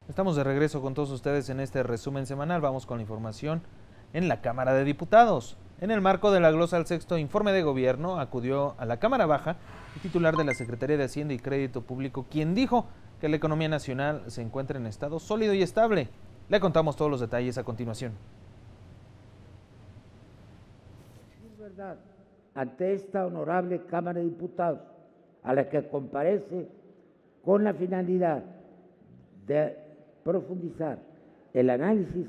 Estamos de regreso con todos ustedes en este resumen semanal. Vamos con la información en la Cámara de Diputados. En el marco de la glosa al sexto informe de gobierno, acudió a la Cámara Baja el titular de la Secretaría de Hacienda y Crédito Público, quien dijo que la economía nacional se encuentra en estado sólido y estable. Le contamos todos los detalles a continuación. Es verdad, ante esta honorable Cámara de Diputados, a la que comparece con la finalidad de profundizar el análisis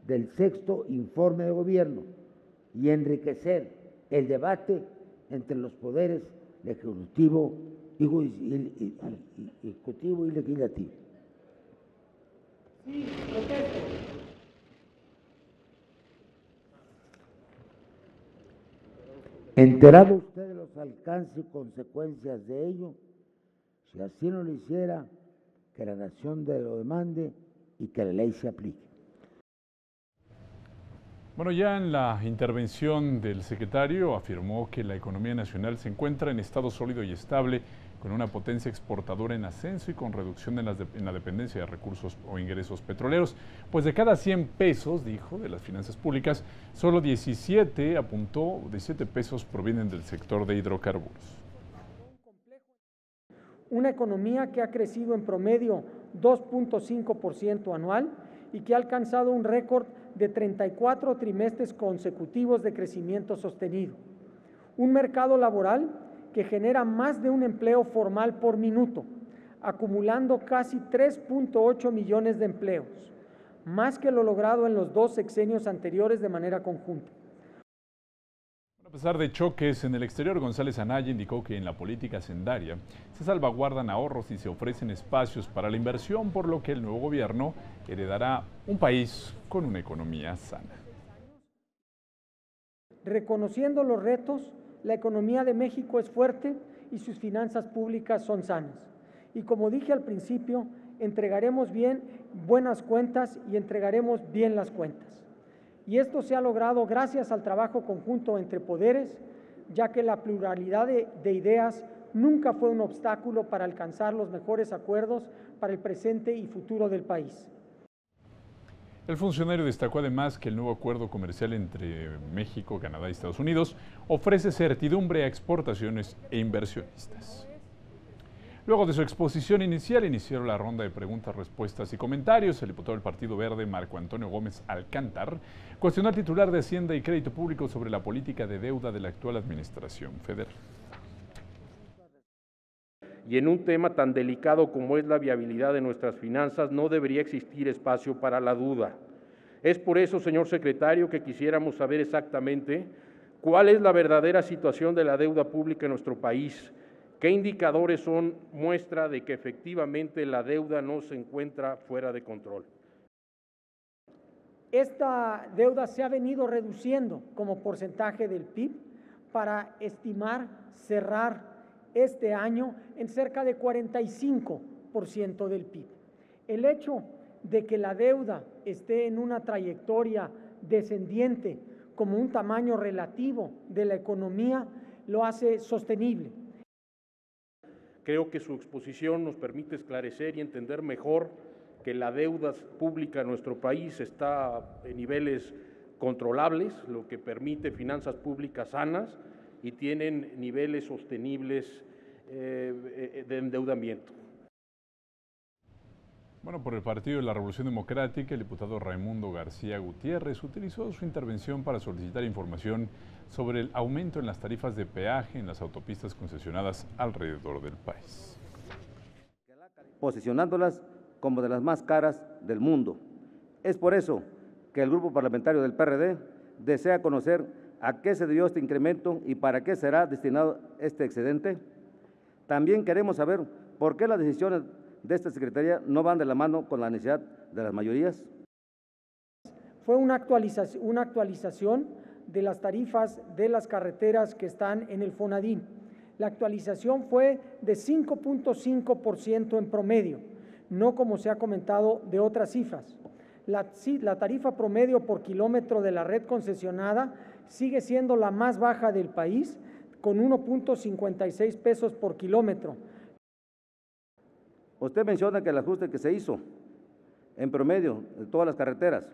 del sexto informe de gobierno y enriquecer el debate entre los poderes ejecutivo y legislativo. Sí, protesto. Enterado usted de los alcances y consecuencias de ello, si así no lo hiciera, que la nación lo demande y que la ley se aplique. Bueno, ya en la intervención del secretario afirmó que la economía nacional se encuentra en estado sólido y estable, con una potencia exportadora en ascenso y con reducción en la dependencia de recursos o ingresos petroleros. Pues de cada 100 pesos, dijo, de las finanzas públicas, solo 17, apuntó, 17 pesos provienen del sector de hidrocarburos. Una economía que ha crecido en promedio 2.5% anual y que ha alcanzado un récord de 34 trimestres consecutivos de crecimiento sostenido. Un mercado laboral que genera más de un empleo formal por minuto, acumulando casi 3.8 millones de empleos, más que lo logrado en los 2 sexenios anteriores de manera conjunta. A pesar de choques en el exterior, González Anaya indicó que en la política hacendaria se salvaguardan ahorros y se ofrecen espacios para la inversión, por lo que el nuevo gobierno heredará un país con una economía sana. Reconociendo los retos, la economía de México es fuerte y sus finanzas públicas son sanas. Y como dije al principio, entregaremos bien buenas cuentas y entregaremos bien las cuentas. Y esto se ha logrado gracias al trabajo conjunto entre poderes, ya que la pluralidad de ideas nunca fue un obstáculo para alcanzar los mejores acuerdos para el presente y futuro del país. El funcionario destacó además que el nuevo acuerdo comercial entre México, Canadá y Estados Unidos ofrece certidumbre a exportaciones e inversionistas. Luego de su exposición inicial, inició la ronda de preguntas, respuestas y comentarios. El diputado del Partido Verde, Marco Antonio Gómez Alcántar, cuestionó al titular de Hacienda y Crédito Público sobre la política de deuda de la actual administración federal. Y en un tema tan delicado como es la viabilidad de nuestras finanzas, no debería existir espacio para la duda. Es por eso, señor secretario, que quisiéramos saber exactamente cuál es la verdadera situación de la deuda pública en nuestro país. ¿Qué indicadores son muestra de que efectivamente la deuda no se encuentra fuera de control? Esta deuda se ha venido reduciendo como porcentaje del PIB para estimar cerrar este año en cerca de 45% del PIB. El hecho de que la deuda esté en una trayectoria descendiente como un tamaño relativo de la economía lo hace sostenible. Creo que su exposición nos permite esclarecer y entender mejor que la deuda pública en nuestro país está en niveles controlables, lo que permite finanzas públicas sanas y tienen niveles sostenibles de endeudamiento. Bueno, por el Partido de la Revolución Democrática, el diputado Raimundo García Gutiérrez utilizó su intervención para solicitar información sobre el aumento en las tarifas de peaje en las autopistas concesionadas alrededor del país. Posicionándolas como de las más caras del mundo. Es por eso que el Grupo Parlamentario del PRD desea conocer a qué se debió este incremento y para qué será destinado este excedente. También queremos saber por qué las decisiones de esta Secretaría no van de la mano con la necesidad de las mayorías. Fue una actualización de las tarifas de las carreteras que están en el FONADIN. La actualización fue de 5.5% en promedio, no como se ha comentado de otras cifras. La tarifa promedio por kilómetro de la red concesionada sigue siendo la más baja del país, con 1.56 pesos por kilómetro. Usted menciona que el ajuste que se hizo en promedio de todas las carreteras.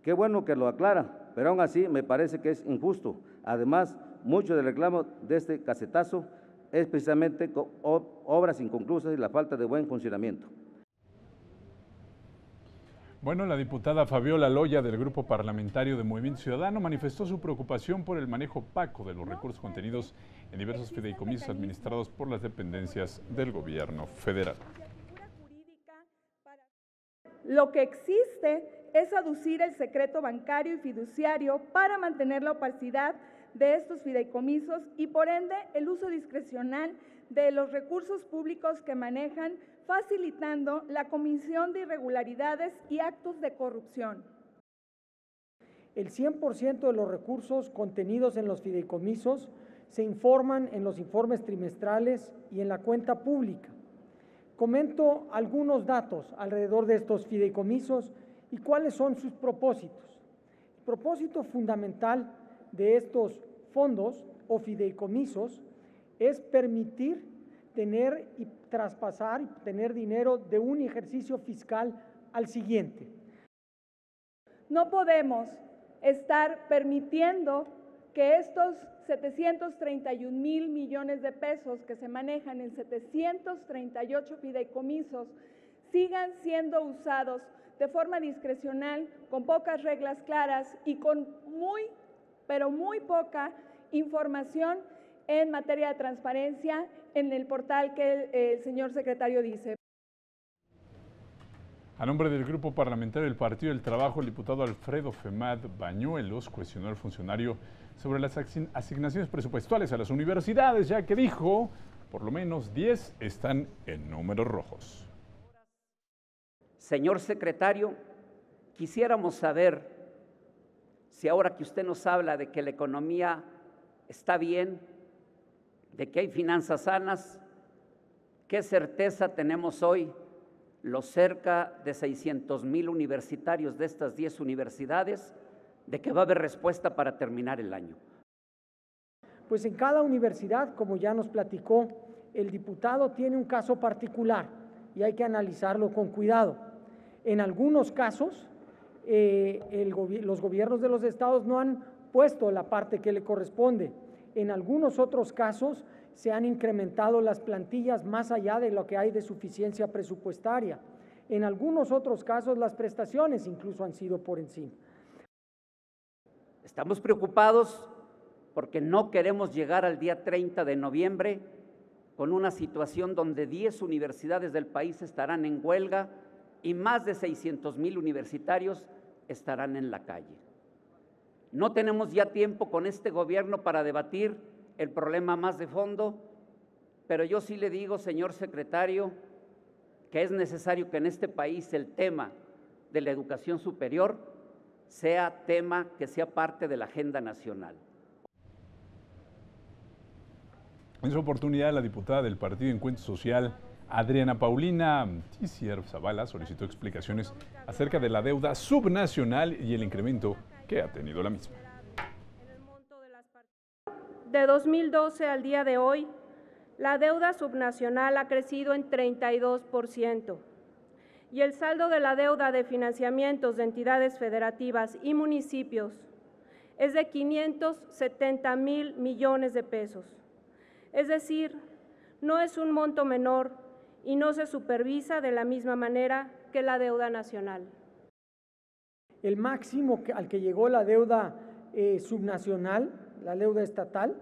Qué bueno que lo aclara, pero aún así me parece que es injusto. Además, mucho del reclamo de este casetazo es precisamente obras inconclusas y la falta de buen funcionamiento. Bueno, la diputada Fabiola Loya del Grupo Parlamentario de Movimiento Ciudadano manifestó su preocupación por el manejo opaco de los recursos contenidos en diversos fideicomisos administrados por las dependencias del gobierno federal. Lo que existe es aducir el secreto bancario y fiduciario para mantener la opacidad de estos fideicomisos y por ende el uso discrecional de los recursos públicos que manejan, facilitando la comisión de irregularidades y actos de corrupción. El 100% de los recursos contenidos en los fideicomisos se informan en los informes trimestrales y en la cuenta pública. Comento algunos datos alrededor de estos fideicomisos y cuáles son sus propósitos. El propósito fundamental de estos fondos o fideicomisos es permitir tener y traspasar y tener dinero de un ejercicio fiscal al siguiente. No podemos estar permitiendo que estos 731,000 millones de pesos que se manejan en 738 fideicomisos sigan siendo usados de forma discrecional, con pocas reglas claras y con pero muy poca información en materia de transparencia en el portal que el señor secretario dice. A nombre del Grupo Parlamentario del Partido del Trabajo, el diputado Alfredo Femad Bañuelos cuestionó al funcionario sobre las asignaciones presupuestales a las universidades, ya que dijo, por lo menos 10 están en números rojos. Señor secretario, quisiéramos saber si ahora que usted nos habla de que la economía está bien, de que hay finanzas sanas, ¿qué certeza tenemos hoy los cerca de 600,000 universitarios de estas 10 universidades de que va a haber respuesta para terminar el año? Pues en cada universidad, como ya nos platicó, el diputado tiene un caso particular y hay que analizarlo con cuidado. En algunos casos, los gobiernos de los estados no han puesto la parte que le corresponde. En algunos otros casos se han incrementado las plantillas más allá de lo que hay de suficiencia presupuestaria. En algunos otros casos las prestaciones incluso han sido por encima. Estamos preocupados porque no queremos llegar al día 30 de noviembre con una situación donde 10 universidades del país estarán en huelga y más de 600,000 universitarios estarán en la calle. No tenemos ya tiempo con este gobierno para debatir el problema más de fondo, pero yo sí le digo, señor secretario, que es necesario que en este país el tema de la educación superior sea tema que sea parte de la agenda nacional. En su oportunidad, la diputada del Partido Encuentro Social, Adriana Paulina Tisier Zavala, solicitó explicaciones acerca de la deuda subnacional y el incremento que ha tenido la misma. De 2012 al día de hoy, la deuda subnacional ha crecido en 32% y el saldo de la deuda de financiamientos de entidades federativas y municipios es de 570,000 millones de pesos. Es decir, no es un monto menor y no se supervisa de la misma manera que la deuda nacional. El máximo al que llegó la deuda subnacional, la deuda estatal,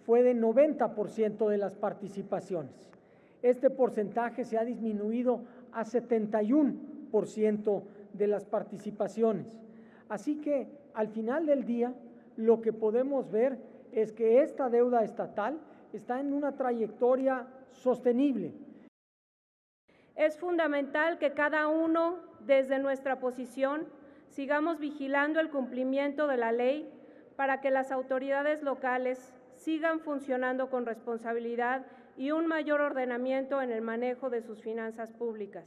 fue de 90% de las participaciones. Este porcentaje se ha disminuido a 71% de las participaciones. Así que al final del día lo que podemos ver es que esta deuda estatal está en una trayectoria sostenible. Es fundamental que cada uno, desde nuestra posición, sigamos vigilando el cumplimiento de la ley para que las autoridades locales sigan funcionando con responsabilidad y un mayor ordenamiento en el manejo de sus finanzas públicas.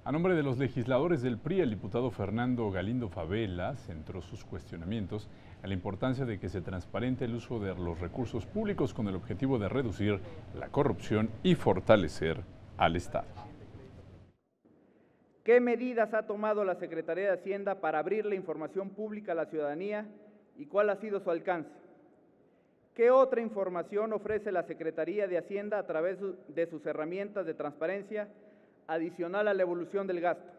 A nombre de los legisladores del PRI, el diputado Fernando Galindo Favela centró sus cuestionamientos en la importancia de que se transparente el uso de los recursos públicos con el objetivo de reducir la corrupción y fortalecer al Estado. ¿Qué medidas ha tomado la Secretaría de Hacienda para abrir la información pública a la ciudadanía y cuál ha sido su alcance? ¿Qué otra información ofrece la Secretaría de Hacienda a través de sus herramientas de transparencia adicional a la evolución del gasto?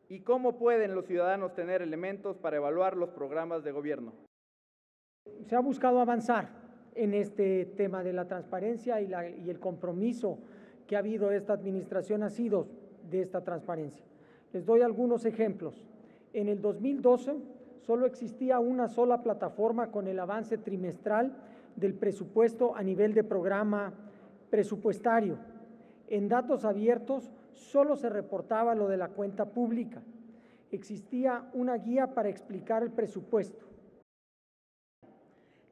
¿Y cómo pueden los ciudadanos tener elementos para evaluar los programas de gobierno? Se ha buscado avanzar en este tema de la transparencia y el compromiso que ha habido esta administración ha sido de esta transparencia. Les doy algunos ejemplos. En el 2012 solo existía una sola plataforma con el avance trimestral del presupuesto a nivel de programa presupuestario. En datos abiertos solo se reportaba lo de la cuenta pública. Existía una guía para explicar el presupuesto.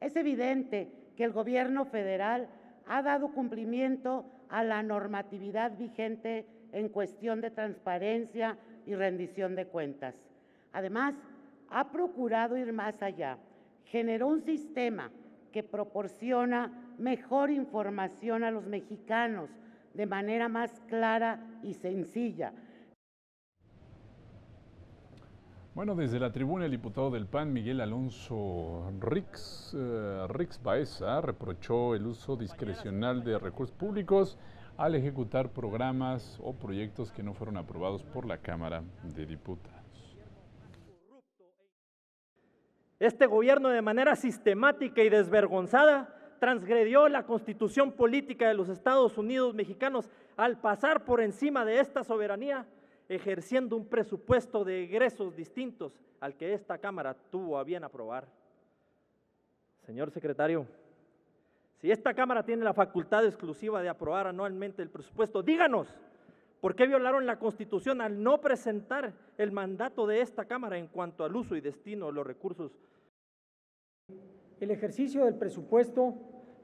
Es evidente que el gobierno federal ha dado cumplimiento a la normatividad vigente en cuestión de transparencia y rendición de cuentas. Además, ha procurado ir más allá. Generó un sistema que proporciona mejor información a los mexicanos de manera más clara y sencilla. Bueno, desde la tribuna el diputado del PAN, Miguel Alonso Rix Baeza, reprochó el uso discrecional de recursos públicos al ejecutar programas o proyectos que no fueron aprobados por la Cámara de Diputados. Este gobierno, de manera sistemática y desvergonzada, transgredió la Constitución política de los Estados Unidos mexicanos al pasar por encima de esta soberanía, ejerciendo un presupuesto de egresos distintos al que esta Cámara tuvo a bien aprobar. Señor secretario, si esta Cámara tiene la facultad exclusiva de aprobar anualmente el presupuesto, díganos, ¿por qué violaron la Constitución al no presentar el mandato de esta Cámara en cuanto al uso y destino de los recursos? El ejercicio del presupuesto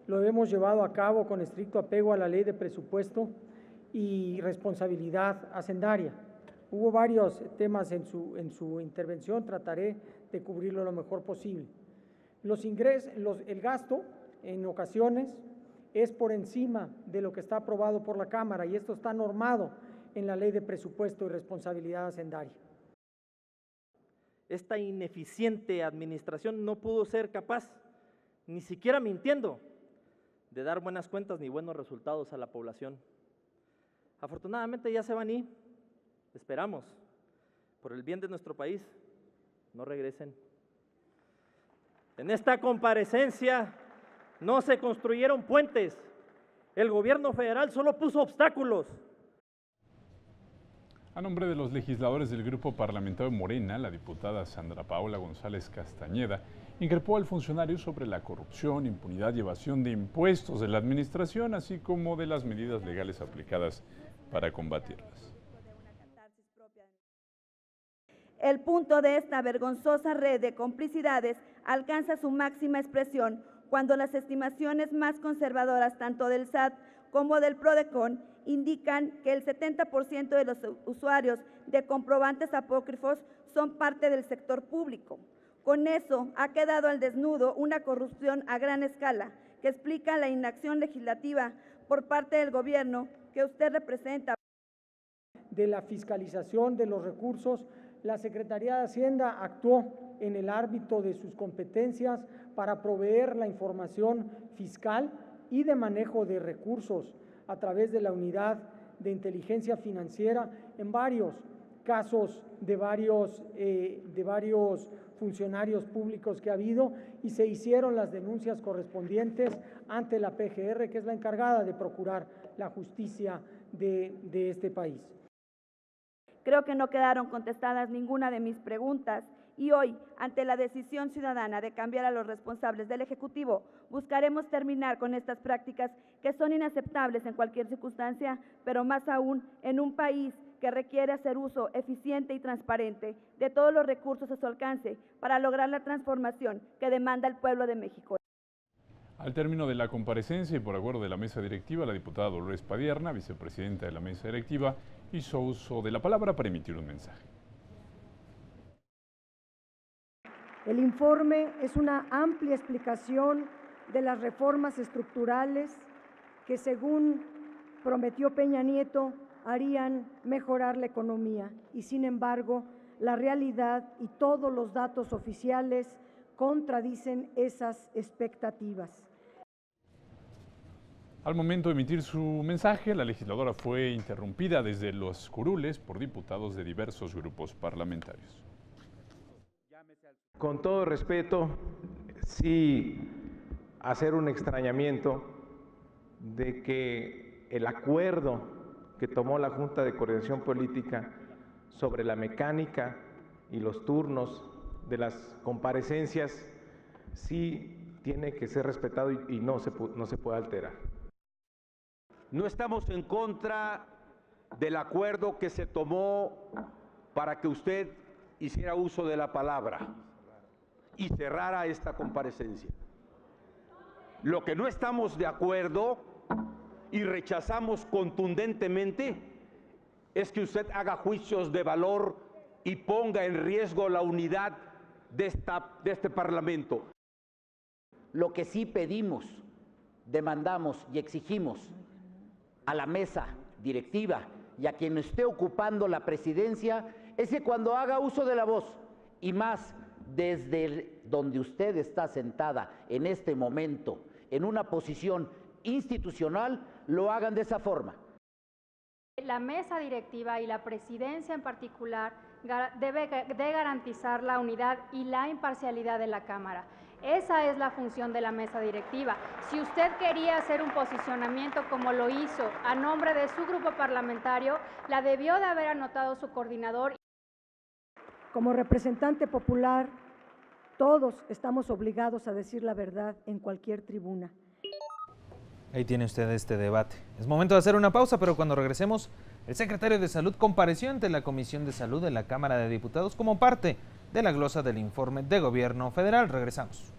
lo hemos llevado a cabo con estricto apego a la ley de presupuesto y responsabilidad hacendaria. Hubo varios temas en su intervención, trataré de cubrirlo lo mejor posible. El gasto, en ocasiones, es por encima de lo que está aprobado por la Cámara y esto está normado en la ley de presupuesto y responsabilidad hacendaria. Esta ineficiente administración no pudo ser capaz, ni siquiera mintiendo, de dar buenas cuentas ni buenos resultados a la población. Afortunadamente ya se van y esperamos, por el bien de nuestro país, no regresen. En esta comparecencia no se construyeron puentes, el gobierno federal solo puso obstáculos. A nombre de los legisladores del Grupo Parlamentario Morena, la diputada Sandra Paola González Castañeda increpó al funcionario sobre la corrupción, impunidad y evasión de impuestos de la administración, así como de las medidas legales aplicadas para combatirlas. El punto de esta vergonzosa red de complicidades alcanza su máxima expresión cuando las estimaciones más conservadoras tanto del SAT como del PRODECON indican que el 70% de los usuarios de comprobantes apócrifos son parte del sector público. Con eso ha quedado al desnudo una corrupción a gran escala que explica la inacción legislativa por parte del gobierno que usted representa. De la fiscalización de los recursos, la Secretaría de Hacienda actuó en el ámbito de sus competencias para proveer la información fiscal y de manejo de recursos a través de la Unidad de Inteligencia Financiera en varios casos de varios funcionarios públicos que ha habido y se hicieron las denuncias correspondientes ante la PGR, que es la encargada de procurar la justicia de este país. Creo que no quedaron contestadas ninguna de mis preguntas y hoy, ante la decisión ciudadana de cambiar a los responsables del Ejecutivo, buscaremos terminar con estas prácticas que son inaceptables en cualquier circunstancia, pero más aún en un país que requiere hacer uso eficiente y transparente de todos los recursos a su alcance para lograr la transformación que demanda el pueblo de México. Al término de la comparecencia y por acuerdo de la mesa directiva, la diputada Dolores Padierna, vicepresidenta de la mesa directiva, hizo uso de la palabra para emitir un mensaje. El informe es una amplia explicación de las reformas estructurales que, según prometió Peña Nieto, harían mejorar la economía y, sin embargo, la realidad y todos los datos oficiales contradicen esas expectativas. Al momento de emitir su mensaje, la legisladora fue interrumpida desde los curules por diputados de diversos grupos parlamentarios. Con todo respeto, sí hacer un extrañamiento de que el acuerdo que tomó la Junta de Coordinación Política sobre la mecánica y los turnos de las comparecencias sí tiene que ser respetado y no se puede alterar. No estamos en contra del acuerdo que se tomó para que usted hiciera uso de la palabra y cerrara esta comparecencia. Lo que no estamos de acuerdo y rechazamos contundentemente es que usted haga juicios de valor y ponga en riesgo la unidad de este Parlamento. Lo que sí pedimos, demandamos y exigimos a la mesa directiva y a quien esté ocupando la presidencia es que cuando haga uso de la voz, y más desde donde usted está sentada en este momento, en una posición institucional, lo hagan de esa forma. La mesa directiva y la presidencia en particular debe de garantizar la unidad y la imparcialidad de la Cámara. Esa es la función de la mesa directiva. Si usted quería hacer un posicionamiento como lo hizo a nombre de su grupo parlamentario, la debió de haber anotado su coordinador. Como representante popular, todos estamos obligados a decir la verdad en cualquier tribuna. Ahí tiene usted este debate. Es momento de hacer una pausa, pero cuando regresemos, el secretario de Salud compareció ante la Comisión de Salud de la Cámara de Diputados como parte de la glosa del informe de Gobierno Federal. Regresamos.